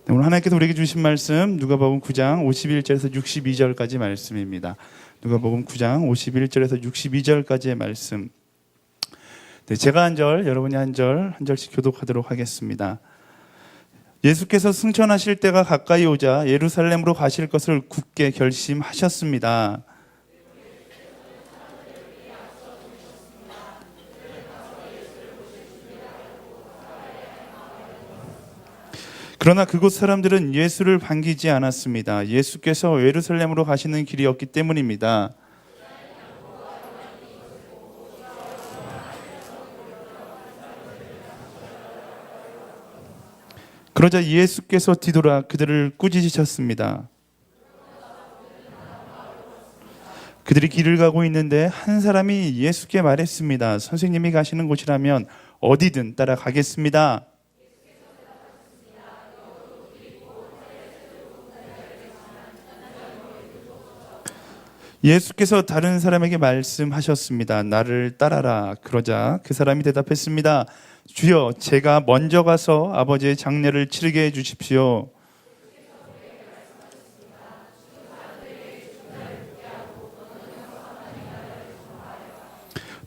네, 오늘 하나님께서 우리에게 주신 말씀 누가복음 9장 51절에서 62절까지 말씀입니다. 누가복음 9장 51절에서 62절까지의 말씀. 네, 제가 한 절, 여러분이 한 절씩 교독하도록 하겠습니다. 예수께서 승천하실 때가 가까이 오자 예루살렘으로 가실 것을 굳게 결심하셨습니다. 그러나 그곳 사람들은 예수를 반기지 않았습니다. 예수께서 예루살렘으로 가시는 길이었기 때문입니다. 그러자 예수께서 뒤돌아 그들을 꾸짖으셨습니다. 그들이 길을 가고 있는데 한 사람이 예수께 말했습니다. 선생님이 가시는 곳이라면 어디든 따라가겠습니다. 예수께서 다른 사람에게 말씀하셨습니다. 나를 따라라. 그러자 그 사람이 대답했습니다. 주여, 제가 먼저 가서 아버지의 장례를 치르게 해 주십시오.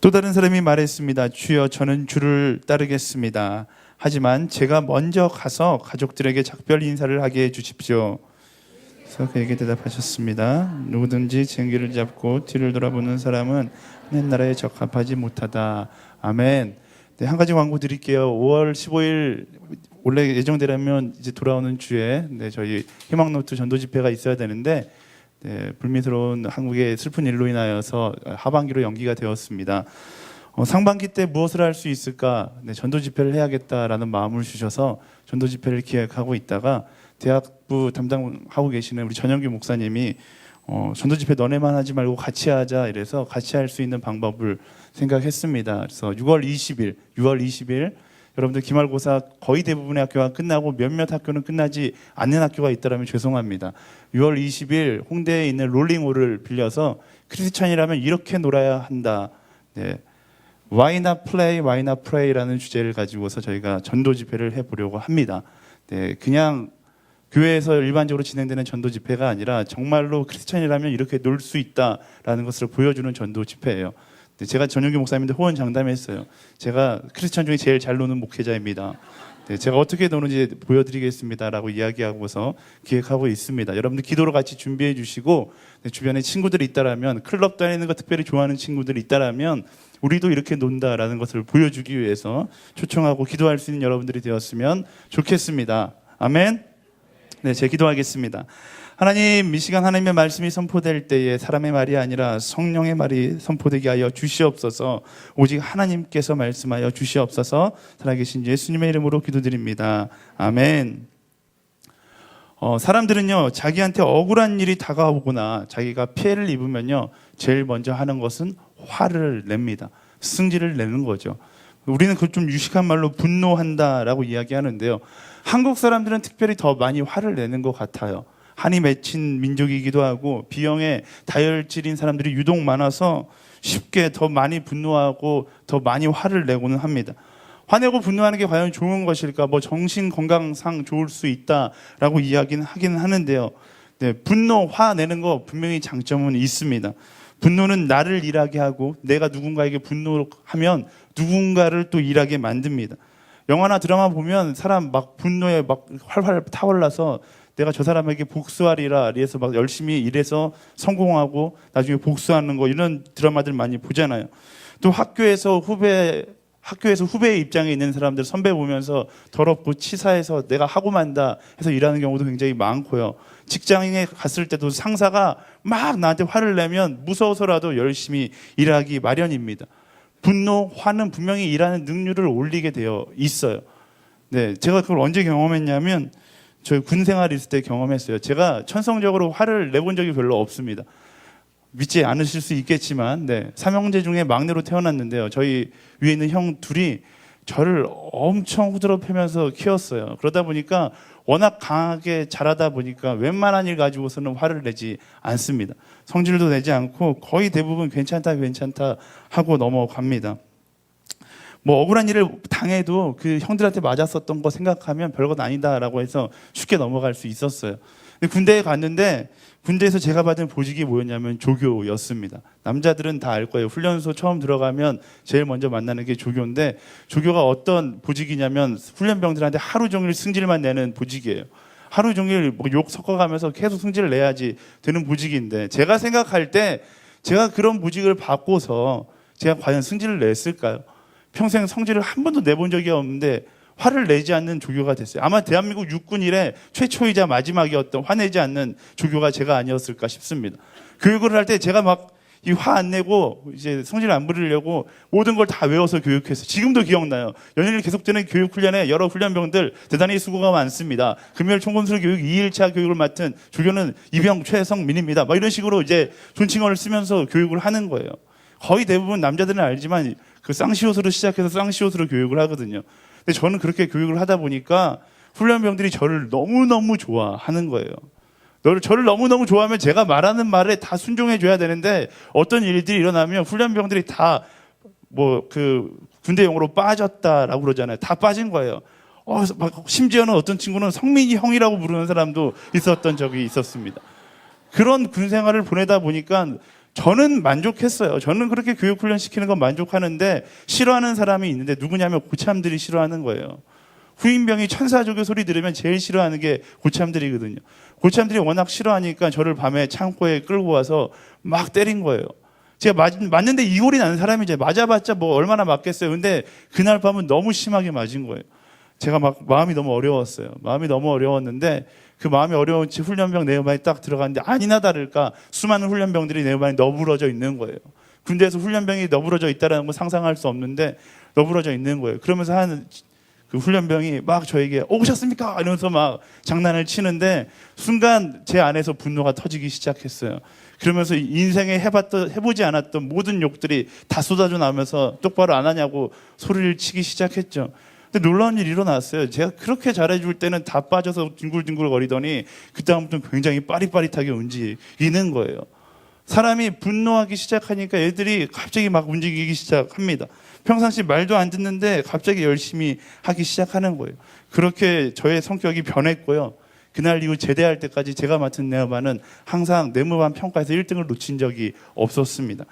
또 다른 사람이 말했습니다. 주여, 저는 주를 따르겠습니다. 하지만 제가 먼저 가서 가족들에게 작별 인사를 하게 해 주십시오. 그래서 그에게 대답하셨습니다. 누구든지 쟁기를 잡고 뒤를 돌아보는 사람은 하나님 나라에 적합하지 못하다. 아멘. 네, 한 가지 광고 드릴게요. 5월 15일 원래 예정대로면 이제 돌아오는 주에 저희 희망노트 전도 집회가 있어야 되는데 불미스러운 한국의 슬픈 일로 인하여서 하반기로 연기가 되었습니다. 상반기 때 무엇을 할 수 있을까? 전도 집회를 해야겠다라는 마음을 주셔서 전도 집회를 기획하고 있다가 대학부 담당하고 계시는 우리 전영규 목사님이 전도 집회 너네만 하지 말고 같이 하자 이래서 같이 할 수 있는 방법을 생각했습니다. 그래서 6월 20일 여러분들 기말고사 거의 대부분의 학교가 끝나고 몇몇 학교는 끝나지 않는 학교가 있다면 죄송합니다. 6월 20일 홍대에 있는 롤링홀을 빌려서 크리스찬이라면 이렇게 놀아야 한다. 네. Why not play, why not pray라는 주제를 가지고서 저희가 전도 집회를 해보려고 합니다. 네, 그냥 교회에서 일반적으로 진행되는 전도 집회가 아니라 정말로 크리스찬이라면 이렇게 놀 수 있다라는 것을 보여주는 전도 집회예요. 제가 전영규 목사님한테 호언 장담했어요. 제가 크리스찬 중에 제일 잘 노는 목회자입니다. 제가 어떻게 노는지 보여드리겠습니다라고 이야기하고서 기획하고 있습니다. 여러분들 기도로 같이 준비해 주시고 주변에 친구들이 있다라면 클럽 다니는 거 특별히 좋아하는 친구들이 있다라면 우리도 이렇게 논다라는 것을 보여주기 위해서 초청하고 기도할 수 있는 여러분들이 되었으면 좋겠습니다. 아멘. 네, 제 기도하겠습니다. 하나님, 이 시간 하나님의 말씀이 선포될 때에 사람의 말이 아니라 성령의 말이 선포되게 하여 주시옵소서. 오직 하나님께서 말씀하여 주시옵소서. 살아계신 예수님의 이름으로 기도드립니다. 아멘. 사람들은요, 자기한테 억울한 일이 다가오거나 자기가 피해를 입으면요, 제일 먼저 하는 것은 화를 냅니다. 승질을 내는 거죠. 우리는 그 좀 유식한 말로 분노한다라고 이야기하는데요. 한국 사람들은 특별히 더 많이 화를 내는 것 같아요. 한이 맺힌 민족이기도 하고 비형의 다혈질인 사람들이 유독 많아서 쉽게 더 많이 분노하고 더 많이 화를 내고는 합니다. 화내고 분노하는 게 과연 좋은 것일까? 정신 건강상 좋을 수 있다라고 이야기는 하기는 하는데요. 네, 분노, 화내는 거 분명히 장점은 있습니다. 분노는 나를 일하게 하고 내가 누군가에게 분노하면 누군가를 또 일하게 만듭니다. 영화나 드라마 보면 사람 막 분노에 막 활활 타올라서 내가 저 사람에게 복수하리라 그래서 막 열심히 일해서 성공하고 나중에 복수하는 거 이런 드라마들 많이 보잖아요. 또 학교에서 후배의 입장에 있는 사람들 선배 보면서 더럽고 치사해서 내가 하고 만다 해서 일하는 경우도 굉장히 많고요. 직장에 갔을 때도 상사가 막 나한테 화를 내면 무서워서라도 열심히 일하기 마련입니다. 분노, 화는 분명히 일하는 능률을 올리게 되어 있어요. 네, 제가 그걸 언제 경험했냐면 저희 군 생활 있을 때 경험했어요. 제가 천성적으로 화를 내본 적이 별로 없습니다. 믿지 않으실 수 있겠지만 삼형제 중에 막내로 태어났는데요. 저희 위에 있는 형 둘이 저를 엄청 후드러 패면서 키웠어요. 그러다 보니까 워낙 강하게 자라다 보니까 웬만한 일 가지고서는 화를 내지 않습니다. 성질도 내지 않고 거의 대부분 괜찮다 하고 넘어갑니다. 뭐 억울한 일을 당해도 그 형들한테 맞았었던 거 생각하면 별것 아니다라고 해서 쉽게 넘어갈 수 있었어요. 근데 군대에 갔는데 군대에서 제가 받은 보직이 뭐였냐면 조교였습니다. 남자들은 다 알 거예요. 훈련소 처음 들어가면 제일 먼저 만나는 게 조교인데, 조교가 어떤 보직이냐면 훈련병들한테 하루 종일 승질만 내는 보직이에요. 하루 종일 뭐 욕 섞어가면서 계속 승질을 내야지 되는 보직인데, 제가 생각할 때 제가 그런 보직을 받고서 제가 과연 승질을 냈을까요? 평생 성질을 한 번도 내본 적이 없는데 화를 내지 않는 조교가 됐어요. 아마 대한민국 육군 이래 최초이자 마지막이었던 화내지 않는 조교가 제가 아니었을까 싶습니다. 교육을 할 때 제가 막 이 화 안 내고 이제 성질 안 부리려고 모든 걸 다 외워서 교육했어요. 지금도 기억나요. 연일 계속되는 교육 훈련에 여러 훈련병들 대단히 수고가 많습니다. 금요일 총검술 교육 2일차 교육을 맡은 조교는 이병 최성민입니다. 막 이런 식으로 이제 존칭어를 쓰면서 교육을 하는 거예요. 거의 대부분 남자들은 알지만 그 쌍시옷으로 시작해서 쌍시옷으로 교육을 하거든요. 근데 저는 그렇게 교육을 하다 보니까 훈련병들이 저를 너무너무 좋아하는 거예요. 저를 너무너무 좋아하면 제가 말하는 말에 다 순종해줘야 되는데, 어떤 일들이 일어나면 훈련병들이 다 뭐 그 군대 용어로 빠졌다라고 그러잖아요. 다 빠진 거예요. 막 심지어는 어떤 친구는 성민이 형이라고 부르는 사람도 있었던 적이 있었습니다. 그런 군 생활을 보내다 보니까 저는 만족했어요. 저는 그렇게 교육 훈련 시키는 건 만족하는데, 싫어하는 사람이 있는데 누구냐면 고참들이 싫어하는 거예요. 후임병이 천사조교 소리 들으면 제일 싫어하는 게 고참들이거든요. 고참들이 워낙 싫어하니까 저를 밤에 창고에 끌고 와서 막 때린 거예요. 제가 맞는데 이골이 나는 사람이죠. 맞아봤자 뭐 얼마나 맞겠어요. 근데 그날 밤은 너무 심하게 맞은 거예요. 제가 막 마음이 너무 어려웠어요. 마음이 너무 어려웠는데, 그 마음이 어려운 채 훈련병 내부반에 딱 들어갔는데 아니나 다를까 수많은 훈련병들이 내부반에 너부러져 있는 거예요. 군대에서 훈련병이 너부러져 있다는 건 상상할 수 없는데 너부러져 있는 거예요. 그러면서 그 훈련병이 막 저에게 오셨습니까? 이러면서 막 장난을 치는데, 순간 제 안에서 분노가 터지기 시작했어요. 그러면서 인생에 해보지 않았던 모든 욕들이 다 쏟아져 나오면서 똑바로 안 하냐고 소리를 치기 시작했죠. 근데 놀라운 일이 일어났어요. 제가 그렇게 잘해줄 때는 다 빠져서 뒹굴뒹굴 거리더니 그다음부터는 굉장히 빠릿빠릿하게 움직이는 거예요. 사람이 분노하기 시작하니까 애들이 갑자기 막 움직이기 시작합니다. 평상시 말도 안 듣는데 갑자기 열심히 하기 시작하는 거예요. 그렇게 저의 성격이 변했고요. 그날 이후 제대할 때까지 제가 맡은 내무반은 항상 내무반 평가에서 1등을 놓친 적이 없었습니다.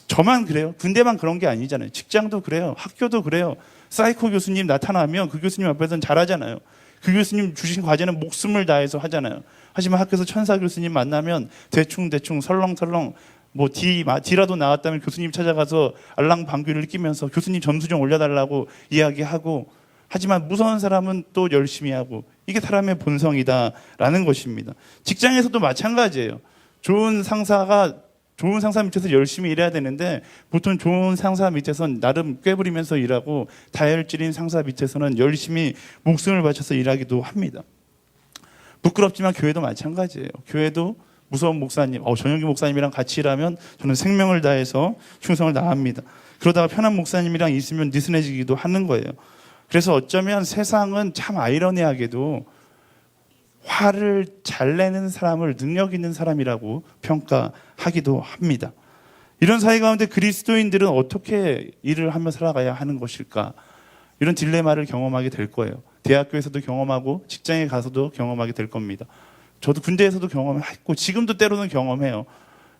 저만 그래요? 군대만 그런 게 아니잖아요. 직장도 그래요. 학교도 그래요. 사이코 교수님 나타나면 그 교수님 앞에서는 잘하잖아요. 그 교수님 주신 과제는 목숨을 다해서 하잖아요. 하지만 학교에서 천사 교수님 만나면 대충 설렁설렁 뭐 D라도 나왔다면 교수님 찾아가서 알랑방귀를 끼면서 교수님 점수 좀 올려달라고 이야기하고, 하지만 무서운 사람은 또 열심히 하고, 이게 사람의 본성이다라는 것입니다. 직장에서도 마찬가지예요. 좋은 상사 밑에서 열심히 일해야 되는데, 보통 좋은 상사 밑에서는 나름 꾀부리면서 일하고, 다혈질인 상사 밑에서는 열심히 목숨을 바쳐서 일하기도 합니다. 부끄럽지만 교회도 마찬가지예요. 교회도 무서운 목사님, 전영기 목사님이랑 같이 일하면 저는 생명을 다해서 충성을 다합니다. 그러다가 편한 목사님이랑 있으면 느슨해지기도 하는 거예요. 그래서 어쩌면 세상은 참 아이러니하게도 화를 잘 내는 사람을 능력 있는 사람이라고 평가하기도 합니다. 이런 사회 가운데 그리스도인들은 어떻게 일을 하며 살아가야 하는 것일까? 이런 딜레마를 경험하게 될 거예요. 대학교에서도 경험하고 직장에 가서도 경험하게 될 겁니다. 저도 군대에서도 경험했고 지금도 때로는 경험해요.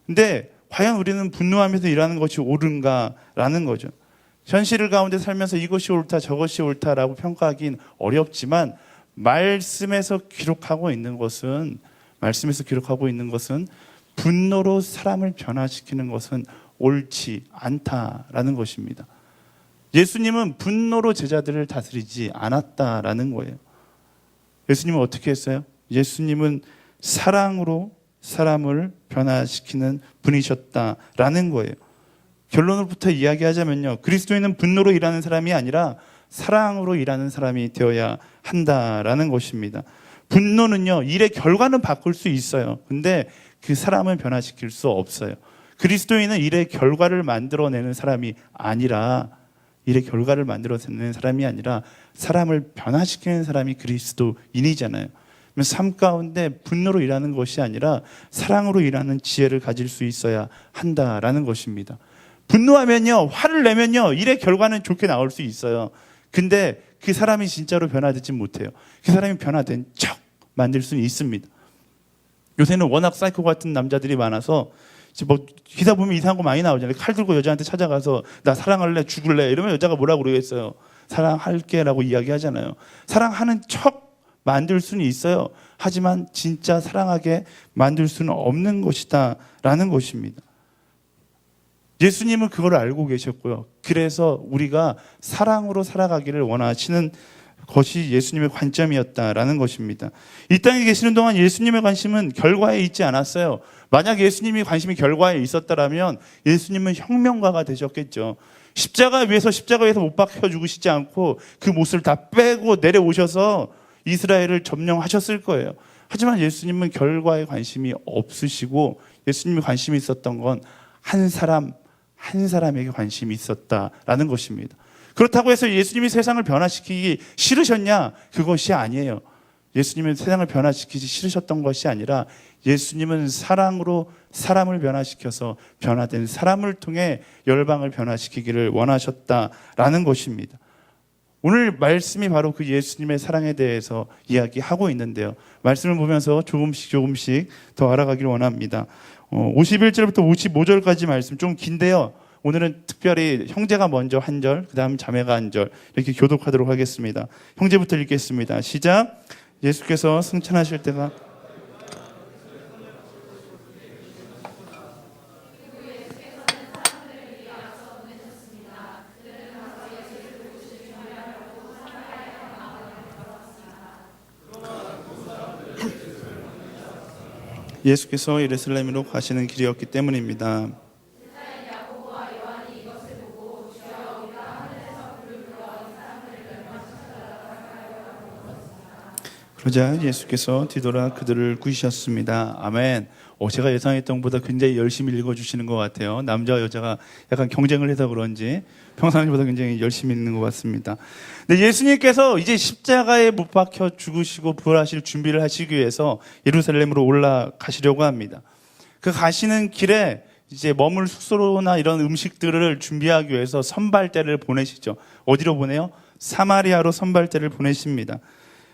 근데 과연 우리는 분노하면서 일하는 것이 옳은가라는 거죠. 현실 가운데 살면서 이것이 옳다 저것이 옳다라고 평가하기는 어렵지만, 말씀에서 기록하고 있는 것은 분노로 사람을 변화시키는 것은 옳지 않다라는 것입니다. 예수님은 분노로 제자들을 다스리지 않았다라는 거예요. 예수님은 어떻게 했어요? 예수님은 사랑으로 사람을 변화시키는 분이셨다라는 거예요. 결론부터 이야기하자면요, 그리스도인은 분노로 일하는 사람이 아니라 사랑으로 일하는 사람이 되어야 한다라는 것입니다. 분노는요, 일의 결과는 바꿀 수 있어요. 근데 그 사람을 변화시킬 수 없어요. 그리스도인은 일의 결과를 만들어내는 사람이 아니라 사람을 변화시키는 사람이 그리스도인이잖아요. 삶 가운데 분노로 일하는 것이 아니라 사랑으로 일하는 지혜를 가질 수 있어야 한다라는 것입니다. 분노하면요, 화를 내면요, 일의 결과는 좋게 나올 수 있어요. 근데 그 사람이 진짜로 변화되지 못해요. 그 사람이 변화된 척 만들 수는 있습니다. 요새는 워낙 사이코 같은 남자들이 많아서 뭐 기사 보면 이상한 거 많이 나오잖아요. 칼 들고 여자한테 찾아가서 나 사랑할래, 죽을래 이러면 여자가 뭐라고 그러겠어요. 사랑할게라고 이야기하잖아요. 사랑하는 척 만들 수는 있어요. 하지만 진짜 사랑하게 만들 수는 없는 것이다라는 것입니다. 예수님은 그걸 알고 계셨고요. 그래서 우리가 사랑으로 살아가기를 원하시는 것이 예수님의 관점이었다라는 것입니다. 이 땅에 계시는 동안 예수님의 관심은 결과에 있지 않았어요. 만약 예수님이 관심이 결과에 있었다면 예수님은 혁명가가 되셨겠죠. 십자가 위에서 못 박혀 죽으시지 않고 그 못을 다 빼고 내려오셔서 이스라엘을 점령하셨을 거예요. 하지만 예수님은 결과에 관심이 없으시고 예수님이 관심이 있었던 건 한 사람에게 관심이 있었다라는 것입니다. 그렇다고 해서 예수님이 세상을 변화시키기 싫으셨냐? 그것이 아니에요. 예수님은 세상을 변화시키기 싫으셨던 것이 아니라 예수님은 사랑으로 사람을 변화시켜서 변화된 사람을 통해 열방을 변화시키기를 원하셨다라는 것입니다. 오늘 말씀이 바로 그 예수님의 사랑에 대해서 이야기하고 있는데요. 말씀을 보면서 조금씩 더 알아가기를 원합니다. 51절부터 55절까지 말씀 좀 긴데요. 오늘은 특별히 형제가 먼저 한 절, 그 다음 자매가 한 절 이렇게 교독하도록 하겠습니다. 형제부터 읽겠습니다. 시작. 예수께서 승천하실 때가 예수께서 예루살렘으로 가시는 길이었기 때문입니다. 그러자 예수께서 뒤돌아 그들을 꾸짖으셨습니다. 아멘. 제가 예상했던 것보다 굉장히 열심히 읽어주시는 것 같아요. 남자와 여자가 약간 경쟁을 해서 그런지 평상시보다 굉장히 열심히 읽는 것 같습니다. 근데 예수님께서 이제 십자가에 못 박혀 죽으시고 부활하실 준비를 하시기 위해서 예루살렘으로 올라가시려고 합니다. 그 가시는 길에 이제 머물 숙소나 이런 음식들을 준비하기 위해서 선발대를 보내시죠. 어디로 보내요? 사마리아로 선발대를 보내십니다.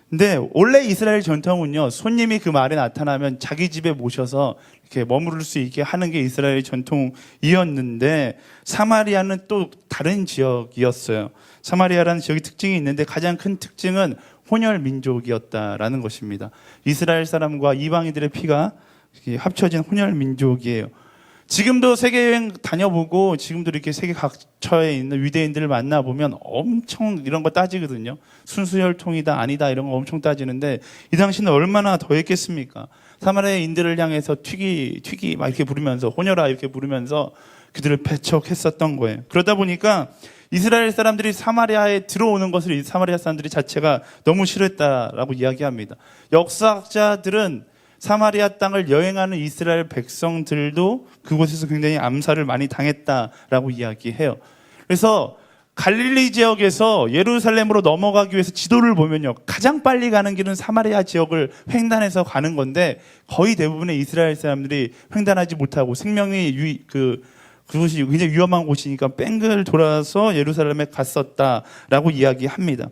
근데 원래 이스라엘 전통은요, 손님이 그 마을에 나타나면 자기 집에 모셔서 이렇게 머무를 수 있게 하는 게 이스라엘의 전통이었는데 사마리아는 또 다른 지역이었어요. 사마리아라는 지역의 특징이 있는데 가장 큰 특징은 혼혈 민족이었다라는 것입니다. 이스라엘 사람과 이방인들의 피가 합쳐진 혼혈 민족이에요. 지금도 세계여행 다녀보고 지금도 이렇게 세계 각처에 있는 유대인들을 만나보면 엄청 이런 거 따지거든요. 순수혈통이다 아니다 이런 거 엄청 따지는데 이 당시는 얼마나 더했겠습니까? 사마리아인들을 향해서 튀기 막 이렇게 부르면서 혼혈아 이렇게 부르면서 그들을 배척했었던 거예요. 그러다 보니까 이스라엘 사람들이 사마리아에 들어오는 것을 사마리아 사람들이 자체가 너무 싫어했다라고 이야기합니다. 역사학자들은 사마리아 땅을 여행하는 이스라엘 백성들도 그곳에서 굉장히 암살을 많이 당했다라고 이야기해요. 그래서 갈릴리 지역에서 예루살렘으로 넘어가기 위해서 지도를 보면요, 가장 빨리 가는 길은 사마리아 지역을 횡단해서 가는 건데 거의 대부분의 이스라엘 사람들이 횡단하지 못하고 생명이 그곳이 굉장히 위험한 곳이니까 뺑글 돌아서 예루살렘에 갔었다라고 이야기합니다.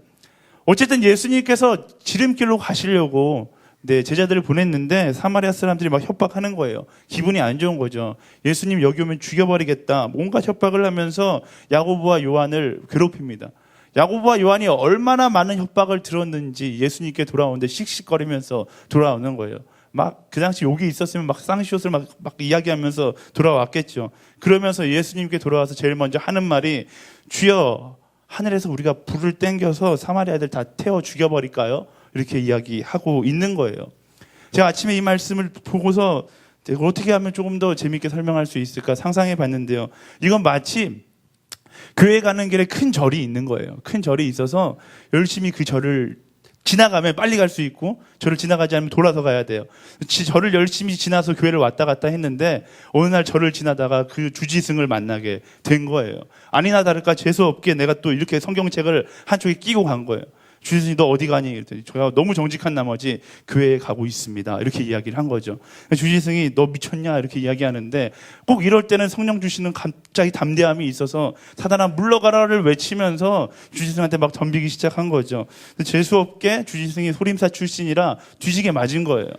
어쨌든 예수님께서 지름길로 가시려고 제자들을 보냈는데 사마리아 사람들이 막 협박하는 거예요. 기분이 안 좋은 거죠. 예수님 여기 오면 죽여버리겠다. 온갖 협박을 하면서 야고보와 요한을 괴롭힙니다. 야고보와 요한이 얼마나 많은 협박을 들었는지 예수님께 돌아오는데 씩씩거리면서 돌아오는 거예요. 막 그 당시 욕이 있었으면 막 쌍시옷을 막 이야기하면서 돌아왔겠죠. 그러면서 예수님께 돌아와서 제일 먼저 하는 말이 주여 하늘에서 우리가 불을 땡겨서 사마리아들 다 태워 죽여버릴까요? 이렇게 이야기하고 있는 거예요. 제가 아침에 이 말씀을 보고서 어떻게 하면 조금 더 재미있게 설명할 수 있을까 상상해 봤는데요. 이건 마치 교회 가는 길에 큰 절이 있는 거예요. 큰 절이 있어서 열심히 그 절을 지나가면 빨리 갈 수 있고 절을 지나가지 않으면 돌아서 가야 돼요. 절을 열심히 지나서 교회를 왔다 갔다 했는데 어느 날 절을 지나다가 그 주지승을 만나게 된 거예요. 아니나 다를까 재수없게 내가 또 이렇게 성경책을 한쪽에 끼고 간 거예요. 주지승이 너 어디 가니? 그랬더니 제가 너무 정직한 나머지 교회에 가고 있습니다. 이렇게 이야기를 한 거죠. 주지승이 너 미쳤냐? 이렇게 이야기하는데 꼭 이럴 때는 성령 주시는 갑자기 담대함이 있어서 사단아 물러가라를 외치면서 주지승한테 막 덤비기 시작한 거죠. 재수없게 주지승이 소림사 출신이라 뒤지게 맞은 거예요.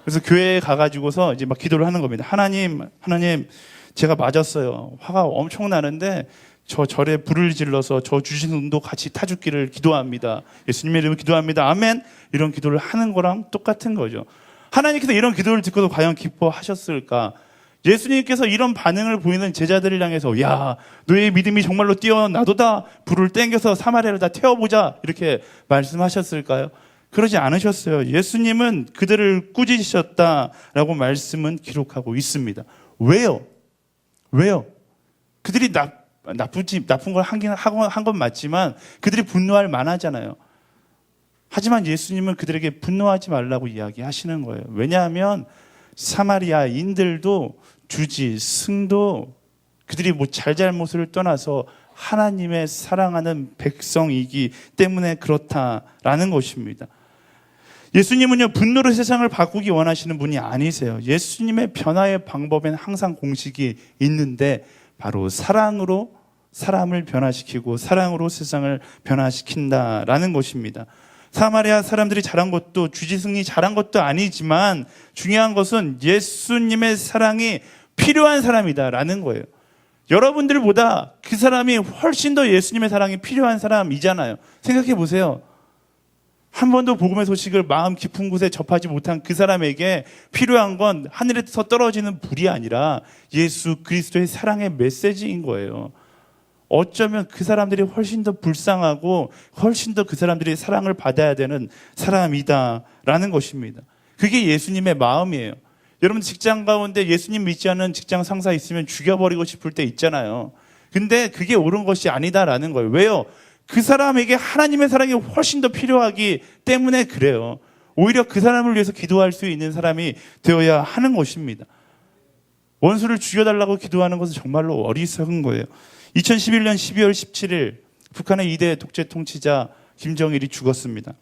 그래서 교회에 가가지고서 이제 막 기도를 하는 겁니다. 하나님, 제가 맞았어요. 화가 엄청 나는데 저 절에 불을 질러서 저 주지승도 같이 타 죽기를 기도합니다. 예수님의 이름으로 기도합니다. 아멘. 이런 기도를 하는 거랑 똑같은 거죠. 하나님께서 이런 기도를 듣고도 과연 기뻐하셨을까? 예수님께서 이런 반응을 보이는 제자들을 향해서 야, 너의 믿음이 정말로 뛰어나도다. 불을 땡겨서 사마리아를 다 태워보자. 이렇게 말씀하셨을까요? 그러지 않으셨어요. 예수님은 그들을 꾸짖으셨다라고 말씀은 기록하고 있습니다. 왜요? 그들이 나쁜 걸 한 건 맞지만 그들이 분노할 만하잖아요. 하지만 예수님은 그들에게 분노하지 말라고 이야기하시는 거예요. 왜냐하면 사마리아인들도 주지승도 그들이 뭐 잘잘못을 떠나서 하나님의 사랑하는 백성이기 때문에 그렇다라는 것입니다. 예수님은요, 분노로 세상을 바꾸기 원하시는 분이 아니세요. 예수님의 변화의 방법엔 항상 공식이 있는데 바로 사랑으로 사람을 변화시키고 사랑으로 세상을 변화시킨다라는 것입니다. 사마리아 사람들이 잘한 것도 주지승이 잘한 것도 아니지만 중요한 것은 예수님의 사랑이 필요한 사람이다라는 거예요. 여러분들보다 그 사람이 훨씬 더 예수님의 사랑이 필요한 사람이잖아요. 생각해 보세요. 한 번도 복음의 소식을 마음 깊은 곳에 접하지 못한 그 사람에게 필요한 건 하늘에서 떨어지는 불이 아니라 예수 그리스도의 사랑의 메시지인 거예요. 어쩌면 그 사람들이 훨씬 더 불쌍하고 훨씬 더 그 사람들이 사랑을 받아야 되는 사람이다라는 것입니다. 그게 예수님의 마음이에요. 여러분 직장 가운데 예수님 믿지 않는 직장 상사 있으면 죽여버리고 싶을 때 있잖아요. 근데 그게 옳은 것이 아니다라는 거예요. 왜요? 그 사람에게 하나님의 사랑이 훨씬 더 필요하기 때문에 그래요. 오히려 그 사람을 위해서 기도할 수 있는 사람이 되어야 하는 것입니다. 원수를 죽여달라고 기도하는 것은 정말로 어리석은 거예요. 2011년 12월 17일 북한의 2대 독재 통치자 김정일이 죽었습니다.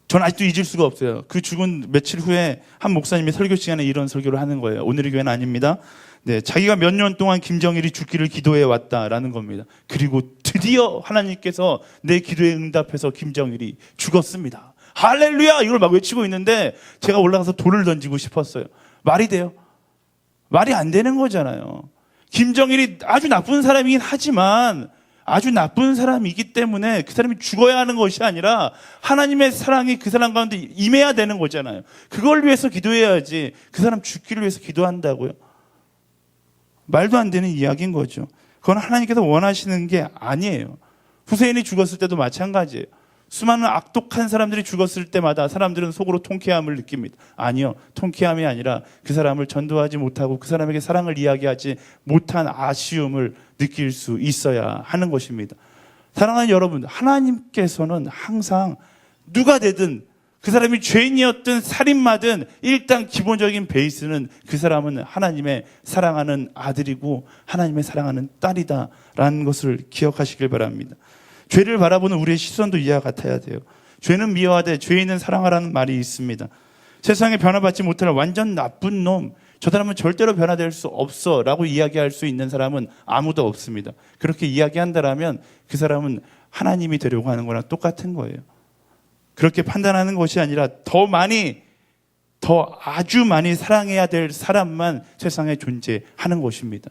전 아직도 잊을 수가 없어요. 그 죽은 며칠 후에 한 목사님이 설교 시간에 이런 설교를 하는 거예요. 오늘의 교회는 아닙니다. 네, 자기가 몇 년 동안 김정일이 죽기를 기도해 왔다라는 겁니다. 그리고 드디어 하나님께서 내 기도에 응답해서 김정일이 죽었습니다. 할렐루야! 이걸 막 외치고 있는데 제가 올라가서 돌을 던지고 싶었어요. 말이 돼요? 말이 안 되는 거잖아요. 김정일이 아주 나쁜 사람이긴 하지만 아주 나쁜 사람이기 때문에 그 사람이 죽어야 하는 것이 아니라 하나님의 사랑이 그 사람 가운데 임해야 되는 거잖아요. 그걸 위해서 기도해야지 그 사람 죽기를 위해서 기도한다고요? 말도 안 되는 이야기인 거죠. 그건 하나님께서 원하시는 게 아니에요. 후세인이 죽었을 때도 마찬가지예요. 수많은 악독한 사람들이 죽었을 때마다 사람들은 속으로 통쾌함을 느낍니다. 아니요. 통쾌함이 아니라 그 사람을 전도하지 못하고 그 사람에게 사랑을 이야기하지 못한 아쉬움을 느낄 수 있어야 하는 것입니다. 사랑하는 여러분, 하나님께서는 항상 누가 되든 그 사람이 죄인이었든 살인마든 일단 기본적인 베이스는 그 사람은 하나님의 사랑하는 아들이고 하나님의 사랑하는 딸이다라는 것을 기억하시길 바랍니다. 죄를 바라보는 우리의 시선도 이와 같아야 돼요. 죄는 미워하되 죄인은 사랑하라는 말이 있습니다. 세상에 변화받지 못할 완전 나쁜 놈, 저 사람은 절대로 변화될 수 없어 라고 이야기할 수 있는 사람은 아무도 없습니다. 그렇게 이야기한다라면 그 사람은 하나님이 되려고 하는 거랑 똑같은 거예요. 그렇게 판단하는 것이 아니라 더 아주 많이 사랑해야 될 사람만 세상에 존재하는 것입니다.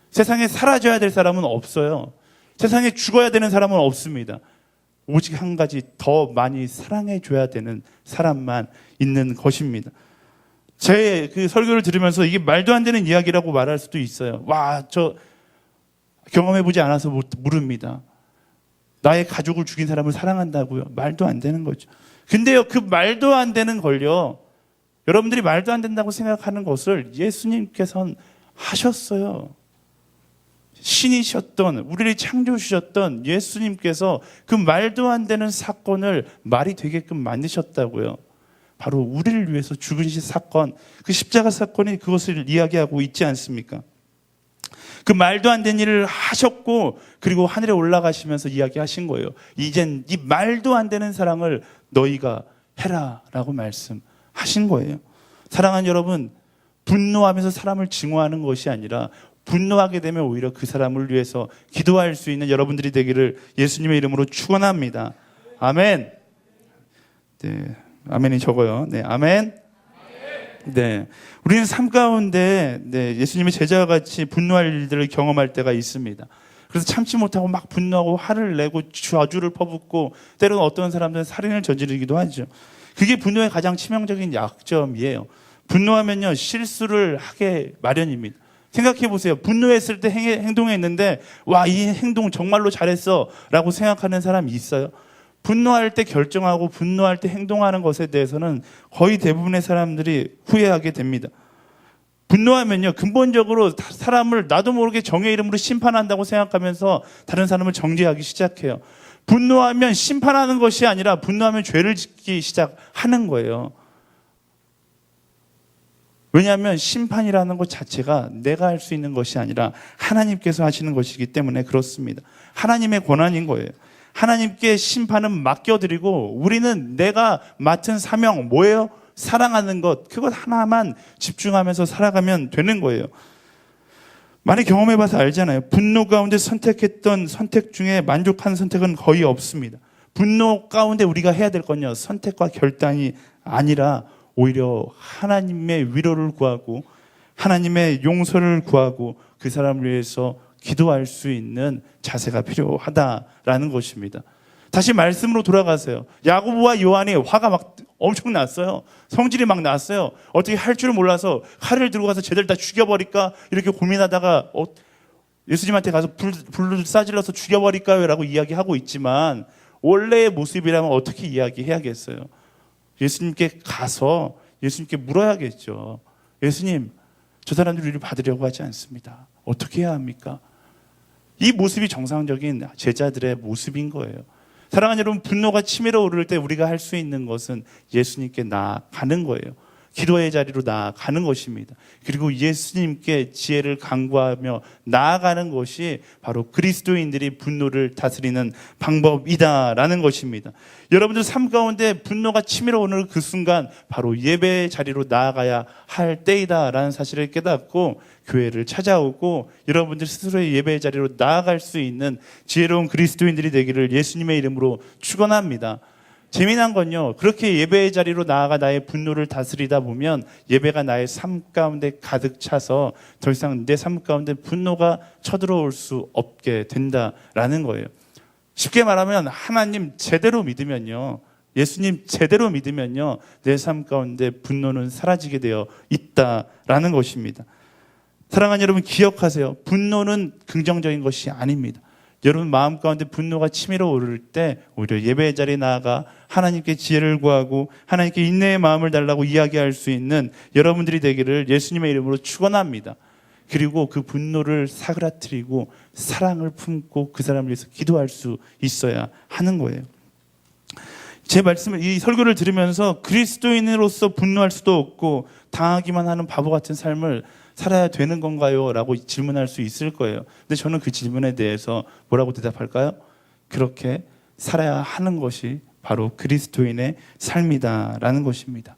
세상에 사라져야 될 사람은 없어요. 세상에 죽어야 되는 사람은 없습니다. 오직 한 가지 더 많이 사랑해줘야 되는 사람만 있는 것입니다. 제 그 설교를 들으면서 이게 말도 안 되는 이야기라고 말할 수도 있어요. 와, 저 경험해보지 않아서 모릅니다. 나의 가족을 죽인 사람을 사랑한다고요? 말도 안 되는 거죠. 근데요, 그 말도 안 되는 걸요, 여러분들이 말도 안 된다고 생각하는 것을 예수님께서는 하셨어요. 신이셨던, 우리를 창조주셨던 예수님께서 그 말도 안 되는 사건을 말이 되게끔 만드셨다고요. 바로 우리를 위해서 죽으신 사건, 그 십자가 사건이 그것을 이야기하고 있지 않습니까? 그 말도 안 되는 일을 하셨고 그리고 하늘에 올라가시면서 이야기하신 거예요. 이젠 이 말도 안 되는 사랑을 너희가 해라 라고 말씀하신 거예요. 사랑하는 여러분, 분노하면서 사람을 증오하는 것이 아니라 분노하게 되면 오히려 그 사람을 위해서 기도할 수 있는 여러분들이 되기를 예수님의 이름으로 축원합니다. 아멘. 네, 아멘이 적어요. 네, 아멘. 네, 우리는 삶 가운데 예수님의 제자와 같이 분노할 일들을 경험할 때가 있습니다. 그래서 참지 못하고 막 분노하고 화를 내고 저주를 퍼붓고 때로는 어떤 사람들은 살인을 저지르기도 하죠. 그게 분노의 가장 치명적인 약점이에요. 분노하면요, 실수를 하게 마련입니다. 생각해 보세요. 분노했을 때 행동했는데 와, 이 행동 정말로 잘했어 라고 생각하는 사람이 있어요? 분노할 때 결정하고 분노할 때 행동하는 것에 대해서는 거의 대부분의 사람들이 후회하게 됩니다. 분노하면요, 근본적으로 사람을 나도 모르게 정의 이름으로 심판한다고 생각하면서 다른 사람을 정죄하기 시작해요. 분노하면 심판하는 것이 아니라 분노하면 죄를 짓기 시작하는 거예요. 왜냐하면 심판이라는 것 자체가 내가 할 수 있는 것이 아니라 하나님께서 하시는 것이기 때문에 그렇습니다. 하나님의 권한인 거예요. 하나님께 심판은 맡겨드리고 우리는 내가 맡은 사명 뭐예요? 사랑하는 것, 그것 하나만 집중하면서 살아가면 되는 거예요. 많이 경험해봐서 알잖아요. 분노 가운데 선택했던 선택 중에 만족한 선택은 거의 없습니다. 분노 가운데 우리가 해야 될 건요, 선택과 결단이 아니라 오히려 하나님의 위로를 구하고 하나님의 용서를 구하고 그 사람을 위해서 기도할 수 있는 자세가 필요하다라는 것입니다. 다시 말씀으로 돌아가세요. 야고보와 요한이 화가 막 엄청 났어요. 성질이 막 났어요. 어떻게 할 줄을 몰라서 칼을 들고 가서 쟤들 다 죽여버릴까 이렇게 고민하다가 예수님한테 가서 불을 싸질러서 죽여버릴까요? 라고 이야기하고 있지만 원래의 모습이라면 어떻게 이야기해야겠어요? 예수님께 가서 예수님께 물어야겠죠. 예수님, 저 사람들이 우리를 받으려고 하지 않습니다. 어떻게 해야 합니까? 이 모습이 정상적인 제자들의 모습인 거예요. 사랑하는 여러분, 분노가 치밀어 오를 때 우리가 할 수 있는 것은 예수님께 나아가는 거예요. 기도의 자리로 나아가는 것입니다. 그리고 예수님께 지혜를 간구하며 나아가는 것이 바로 그리스도인들이 분노를 다스리는 방법이다라는 것입니다. 여러분들 삶 가운데 분노가 치밀어 오는 그 순간 바로 예배의 자리로 나아가야 할 때이다라는 사실을 깨닫고 교회를 찾아오고 여러분들 스스로의 예배의 자리로 나아갈 수 있는 지혜로운 그리스도인들이 되기를 예수님의 이름으로 축원합니다. 재미난 건요, 그렇게 예배의 자리로 나아가 나의 분노를 다스리다 보면 예배가 나의 삶 가운데 가득 차서 더 이상 내 삶 가운데 분노가 쳐들어올 수 없게 된다라는 거예요. 쉽게 말하면 하나님 제대로 믿으면요, 예수님 제대로 믿으면요, 내 삶 가운데 분노는 사라지게 되어 있다라는 것입니다. 사랑하는 여러분, 기억하세요. 분노는 긍정적인 것이 아닙니다. 여러분 마음 가운데 분노가 치밀어 오를 때 오히려 예배의 자리에 나아가 하나님께 지혜를 구하고 하나님께 인내의 마음을 달라고 이야기할 수 있는 여러분들이 되기를 예수님의 이름으로 축원합니다. 그리고 그 분노를 사그라뜨리고 사랑을 품고 그 사람을 위해서 기도할 수 있어야 하는 거예요. 제 말씀을, 이 설교를 들으면서 그리스도인으로서 분노할 수도 없고 당하기만 하는 바보 같은 삶을 살아야 되는 건가요? 라고 질문할 수 있을 거예요. 근데 저는 그 질문에 대해서 뭐라고 대답할까요? 그렇게 살아야 하는 것이 바로 그리스도인의 삶이다라는 것입니다.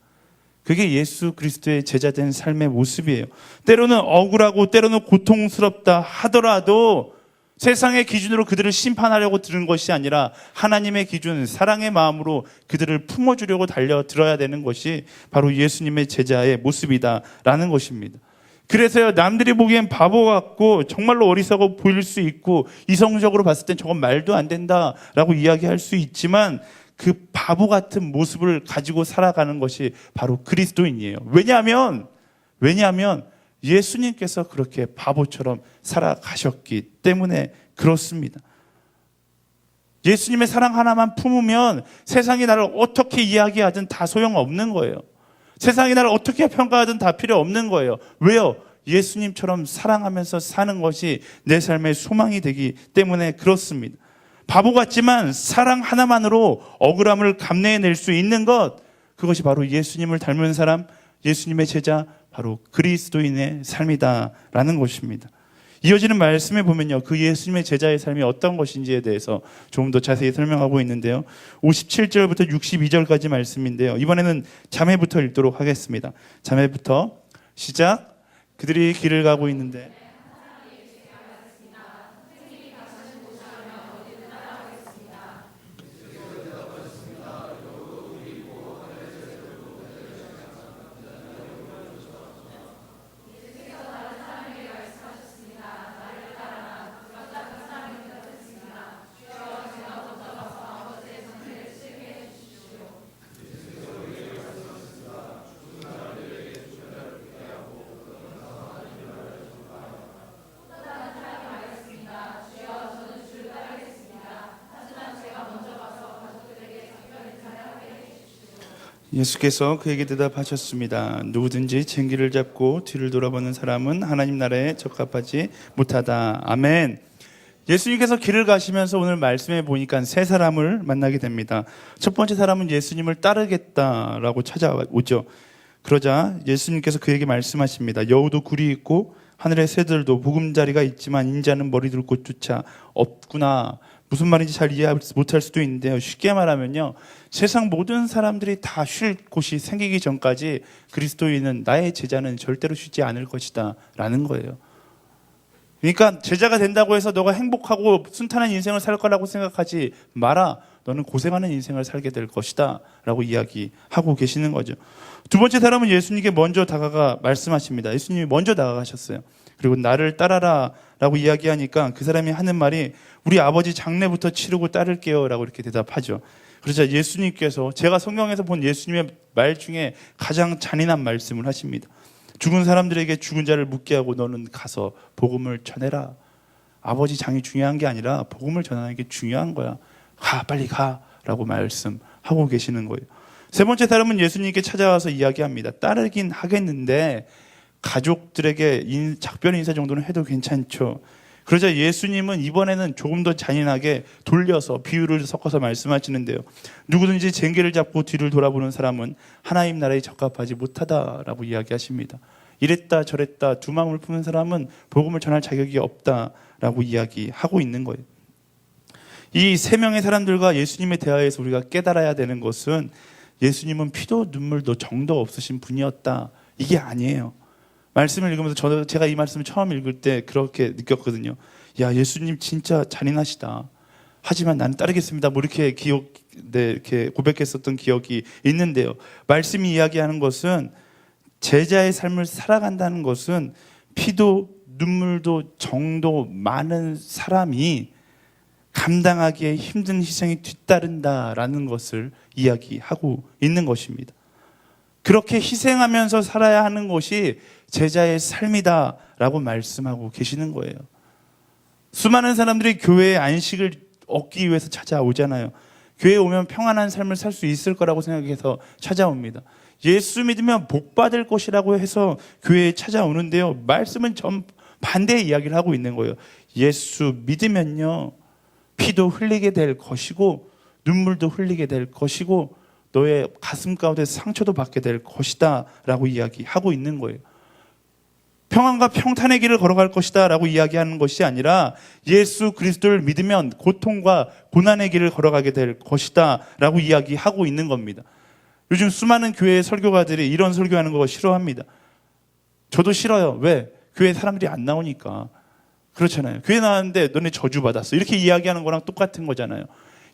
그게 예수 그리스도의 제자된 삶의 모습이에요. 때로는 억울하고 때로는 고통스럽다 하더라도 세상의 기준으로 그들을 심판하려고 들은 것이 아니라 하나님의 기준, 사랑의 마음으로 그들을 품어주려고 달려들어야 되는 것이 바로 예수님의 제자의 모습이다라는 것입니다. 그래서요, 남들이 보기엔 바보 같고 정말로 어리석어 보일 수 있고 이성적으로 봤을 땐 저건 말도 안 된다라고 이야기할 수 있지만 그 바보 같은 모습을 가지고 살아가는 것이 바로 그리스도인이에요. 왜냐하면 예수님께서 그렇게 바보처럼 살아가셨기 때문에 그렇습니다. 예수님의 사랑 하나만 품으면 세상이 나를 어떻게 이야기하든 다 소용없는 거예요. 세상이 나를 어떻게 평가하든 다 필요 없는 거예요. 왜요? 예수님처럼 사랑하면서 사는 것이 내 삶의 소망이 되기 때문에 그렇습니다. 바보 같지만 사랑 하나만으로 억울함을 감내해낼 수 있는 것, 그것이 바로 예수님을 닮은 사람, 예수님의 제자, 바로 그리스도인의 삶이다라는 것입니다. 이어지는 말씀에 보면요, 그 예수님의 제자의 삶이 어떤 것인지에 대해서 조금 더 자세히 설명하고 있는데요. 57절부터 62절까지 말씀인데요. 이번에는 자매부터 읽도록 하겠습니다. 자매부터 시작. 그들이 길을 가고 있는데 예수께서 그에게 대답하셨습니다. 누구든지 쟁기를 잡고 뒤를 돌아보는 사람은 하나님 나라에 적합하지 못하다. 아멘. 예수님께서 길을 가시면서 오늘 말씀해 보니까 세 사람을 만나게 됩니다. 첫 번째 사람은 예수님을 따르겠다라고 찾아오죠. 그러자 예수님께서 그에게 말씀하십니다. 여우도 굴이 있고 하늘의 새들도 보금자리가 있지만 인자는 머리 둘 곳조차 없구나. 무슨 말인지 잘 이해 못할 수도 있는데요. 쉽게 말하면요, 세상 모든 사람들이 다 쉴 곳이 생기기 전까지 그리스도인은, 나의 제자는 절대로 쉬지 않을 것이다 라는 거예요. 그러니까 제자가 된다고 해서 너가 행복하고 순탄한 인생을 살 거라고 생각하지 마라. 너는 고생하는 인생을 살게 될 것이다 라고 이야기하고 계시는 거죠. 두 번째 사람은 예수님께 먼저 다가가 말씀하십니다. 예수님이 먼저 다가가셨어요. 그리고 나를 따라라 라고 이야기하니까 그 사람이 하는 말이 우리 아버지 장례부터 치르고 따를게요 라고 이렇게 대답하죠. 그러자 예수님께서, 제가 성경에서 본 예수님의 말 중에 가장 잔인한 말씀을 하십니다. 죽은 사람들에게 죽은 자를 묻게 하고 너는 가서 복음을 전해라. 아버지 장이 중요한 게 아니라 복음을 전하는 게 중요한 거야. 가, 빨리 가 라고 말씀하고 계시는 거예요. 세 번째 사람은 예수님께 찾아와서 이야기합니다. 따르긴 하겠는데 가족들에게 작별 인사 정도는 해도 괜찮죠. 그러자 예수님은 이번에는 조금 더 잔인하게 돌려서 비유를 섞어서 말씀하시는데요. 누구든지 쟁기를 잡고 뒤를 돌아보는 사람은 하나님 나라에 적합하지 못하다라고 이야기하십니다. 이랬다 저랬다 두 마음을 품는 사람은 복음을 전할 자격이 없다라고 이야기하고 있는 거예요. 이 세 명의 사람들과 예수님의 대화에서 우리가 깨달아야 되는 것은 예수님은 피도 눈물도 정도 없으신 분이었다. 이게 아니에요. 말씀을 읽으면서 제가 이 말씀을 처음 읽을 때 그렇게 느꼈거든요. 야, 예수님 진짜 잔인하시다. 하지만 나는 따르겠습니다. 뭐 이렇게 이렇게 고백했었던 기억이 있는데요. 말씀이 이야기하는 것은 제자의 삶을 살아간다는 것은 피도 눈물도 정도 많은 사람이 감당하기에 힘든 희생이 뒤따른다라는 것을 이야기하고 있는 것입니다. 그렇게 희생하면서 살아야 하는 것이 제자의 삶이다라고 말씀하고 계시는 거예요. 수많은 사람들이 교회에 안식을 얻기 위해서 찾아오잖아요. 교회에 오면 평안한 삶을 살 수 있을 거라고 생각해서 찾아옵니다. 예수 믿으면 복 받을 것이라고 해서 교회에 찾아오는데요. 말씀은 반대의 이야기를 하고 있는 거예요. 예수 믿으면요, 피도 흘리게 될 것이고 눈물도 흘리게 될 것이고 너의 가슴 가운데 상처도 받게 될 것이다 라고 이야기하고 있는 거예요. 평안과 평탄의 길을 걸어갈 것이다 라고 이야기하는 것이 아니라 예수 그리스도를 믿으면 고통과 고난의 길을 걸어가게 될 것이다 라고 이야기하고 있는 겁니다. 요즘 수많은 교회 설교가들이 이런 설교하는 거 싫어합니다. 저도 싫어요. 왜? 교회 사람들이 안 나오니까. 그렇잖아요. 교회 나왔는데 너네 저주받았어. 이렇게 이야기하는 거랑 똑같은 거잖아요.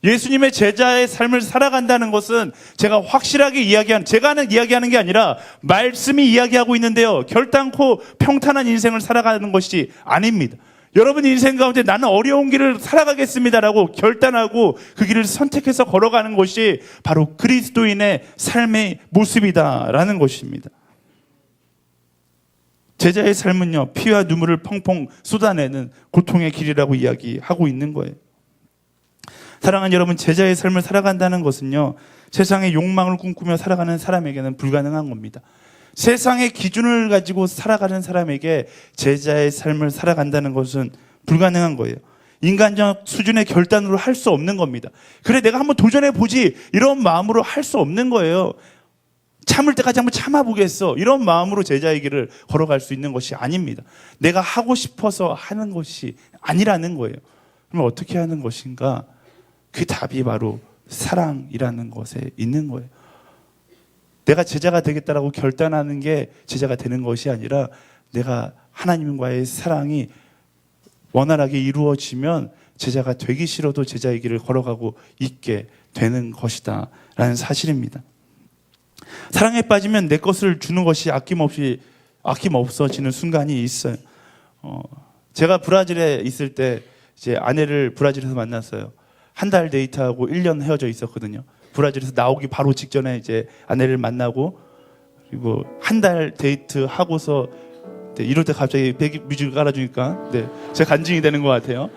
예수님의 제자의 삶을 살아간다는 것은 제가 확실하게 이야기하는 게 아니라 말씀이 이야기하고 있는데요. 결단코 평탄한 인생을 살아가는 것이 아닙니다. 여러분 인생 가운데 나는 어려운 길을 살아가겠습니다라고 결단하고 그 길을 선택해서 걸어가는 것이 바로 그리스도인의 삶의 모습이다라는 것입니다. 제자의 삶은요, 피와 눈물을 펑펑 쏟아내는 고통의 길이라고 이야기하고 있는 거예요. 사랑하는 여러분, 제자의 삶을 살아간다는 것은요, 세상의 욕망을 꿈꾸며 살아가는 사람에게는 불가능한 겁니다. 세상의 기준을 가지고 살아가는 사람에게 제자의 삶을 살아간다는 것은 불가능한 거예요. 인간적 수준의 결단으로 할 수 없는 겁니다. 그래, 내가 한번 도전해보지 이런 마음으로 할 수 없는 거예요. 참을 때까지 한번 참아보겠어. 이런 마음으로 제자의 길을 걸어갈 수 있는 것이 아닙니다. 내가 하고 싶어서 하는 것이 아니라는 거예요. 그러면 어떻게 하는 것인가? 그 답이 바로 사랑이라는 것에 있는 거예요. 내가 제자가 되겠다라고 결단하는 게 제자가 되는 것이 아니라 내가 하나님과의 사랑이 원활하게 이루어지면 제자가 되기 싫어도 제자의 길을 걸어가고 있게 되는 것이다 라는 사실입니다. 사랑에 빠지면 내 것을 주는 것이 아낌없어지는 순간이 있어요. 제가 브라질에 있을 때 이제 아내를 브라질에서 만났어요. 한 달 데이트하고 1년 헤어져 있었거든요. 브라질에서 나오기 바로 직전에 이제 아내를 만나고, 그리고 한 달 데이트 하고서 이럴 때 갑자기 백뮤직을 깔아주니까 제가 간증이 되는 것 같아요.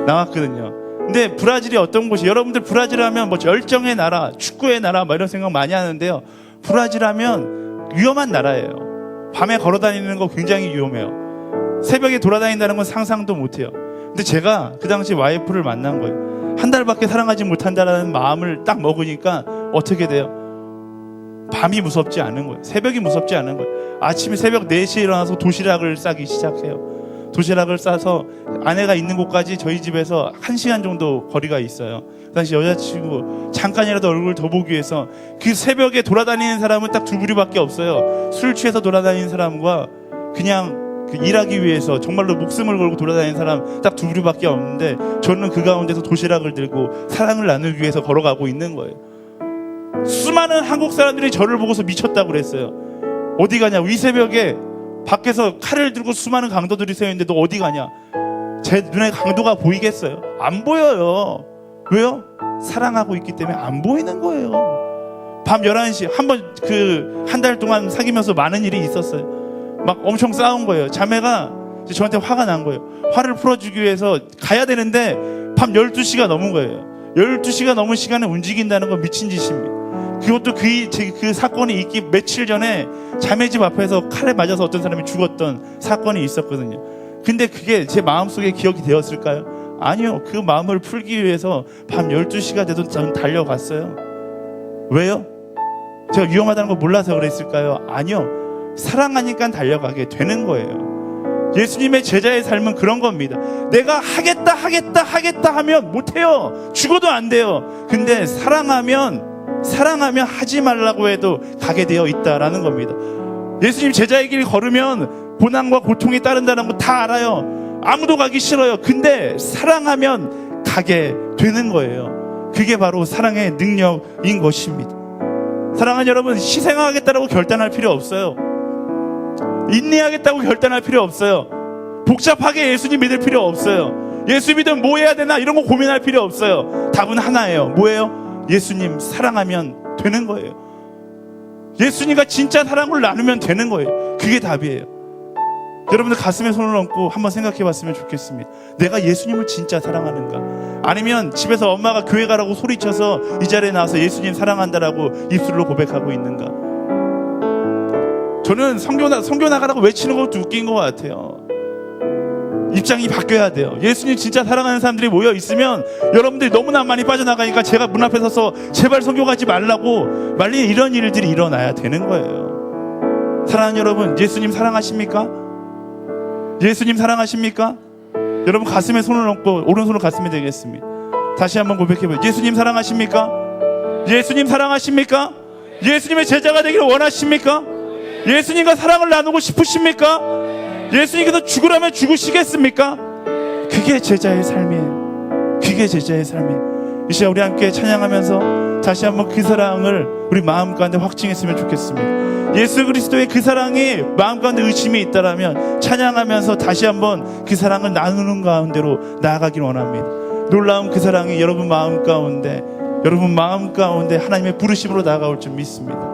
나왔거든요. 근데 브라질이 어떤 곳이, 여러분들 브라질 하면 뭐 열정의 나라, 축구의 나라 뭐 이런 생각 많이 하는데요. 브라질 하면 위험한 나라예요. 밤에 걸어다니는 거 굉장히 위험해요. 새벽에 돌아다닌다는 건 상상도 못해요. 근데 제가 그 당시 와이프를 만난 거예요. 한 달밖에 사랑하지 못한다라는 마음을 딱 먹으니까 어떻게 돼요? 밤이 무섭지 않은 거예요. 새벽이 무섭지 않은 거예요. 아침에 새벽 4시에 일어나서 도시락을 싸기 시작해요. 도시락을 싸서 아내가 있는 곳까지 저희 집에서 1시간 정도 거리가 있어요. 그 당시 여자친구 잠깐이라도 얼굴을 더 보기 위해서, 그 새벽에 돌아다니는 사람은 딱 두 부류밖에 없어요. 술 취해서 돌아다니는 사람과 그냥 일하기 위해서 정말로 목숨을 걸고 돌아다니는 사람 딱 두 부류밖에 없는데, 저는 그 가운데서 도시락을 들고 사랑을 나누기 위해서 걸어가고 있는 거예요. 수많은 한국 사람들이 저를 보고서 미쳤다고 그랬어요. 어디 가냐, 이 새벽에 밖에서 칼을 들고 수많은 강도들이 서 있는데 너 어디 가냐. 제 눈에 강도가 보이겠어요? 안 보여요. 왜요? 사랑하고 있기 때문에 안 보이는 거예요. 밤 11시 한번 한 달 동안 사귀면서 많은 일이 있었어요. 막 엄청 싸운 거예요. 자매가 저한테 화가 난 거예요. 화를 풀어주기 위해서 가야 되는데 밤 12시가 넘은 거예요. 12시가 넘은 시간에 움직인다는 건 미친 짓입니다. 그것도 그 사건이 있기 며칠 전에 자매 집 앞에서 칼에 맞아서 어떤 사람이 죽었던 사건이 있었거든요. 근데 그게 제 마음속에 기억이 되었을까요? 아니요. 그 마음을 풀기 위해서 밤 12시가 돼도 저는 달려갔어요. 왜요? 제가 위험하다는 걸 몰라서 그랬을까요? 아니요. 사랑하니까 달려가게 되는 거예요. 예수님의 제자의 삶은 그런 겁니다. 내가 하겠다 하면 못해요. 죽어도 안 돼요. 근데 사랑하면 하지 말라고 해도 가게 되어 있다라는 겁니다. 예수님 제자의 길 걸으면 고난과 고통이 따른다는 거 다 알아요. 아무도 가기 싫어요. 근데 사랑하면 가게 되는 거예요. 그게 바로 사랑의 능력인 것입니다. 사랑하는 여러분, 희생하겠다라고 결단할 필요 없어요. 인내하겠다고 결단할 필요 없어요. 복잡하게 예수님 믿을 필요 없어요. 예수 믿으면 뭐 해야 되나 이런 거 고민할 필요 없어요. 답은 하나예요. 뭐예요? 예수님 사랑하면 되는 거예요. 예수님과 진짜 사랑을 나누면 되는 거예요. 그게 답이에요. 여러분들 가슴에 손을 얹고 한번 생각해 봤으면 좋겠습니다. 내가 예수님을 진짜 사랑하는가? 아니면 집에서 엄마가 교회 가라고 소리쳐서 이 자리에 나와서 예수님 사랑한다라고 입술로 고백하고 있는가? 저는 성교 나가라고 외치는 것도 웃긴 것 같아요. 입장이 바뀌어야 돼요. 예수님 진짜 사랑하는 사람들이 모여 있으면 여러분들이 너무나 많이 빠져나가니까 제가 문 앞에 서서 제발 성교 가지 말라고 말리는 이런 일들이 일어나야 되는 거예요. 사랑하는 여러분, 예수님 사랑하십니까? 예수님 사랑하십니까? 여러분 가슴에 손을 얹고 오른손을 가슴에 대겠습니다. 다시 한번 고백해봐요. 예수님 사랑하십니까? 예수님 사랑하십니까? 예수님의 제자가 되기를 원하십니까? 예수님과 사랑을 나누고 싶으십니까? 예수님께서 죽으라면 죽으시겠습니까? 그게 제자의 삶이에요. 그게 제자의 삶이에요. 이 시간 우리 함께 찬양하면서 다시 한번 그 사랑을 우리 마음 가운데 확증했으면 좋겠습니다. 예수 그리스도의 그 사랑이 마음 가운데 의심이 있다라면 찬양하면서 다시 한번 그 사랑을 나누는 가운데로 나아가길 원합니다. 놀라운 그 사랑이 여러분 마음 가운데 하나님의 부르심으로 나아가올 줄 믿습니다.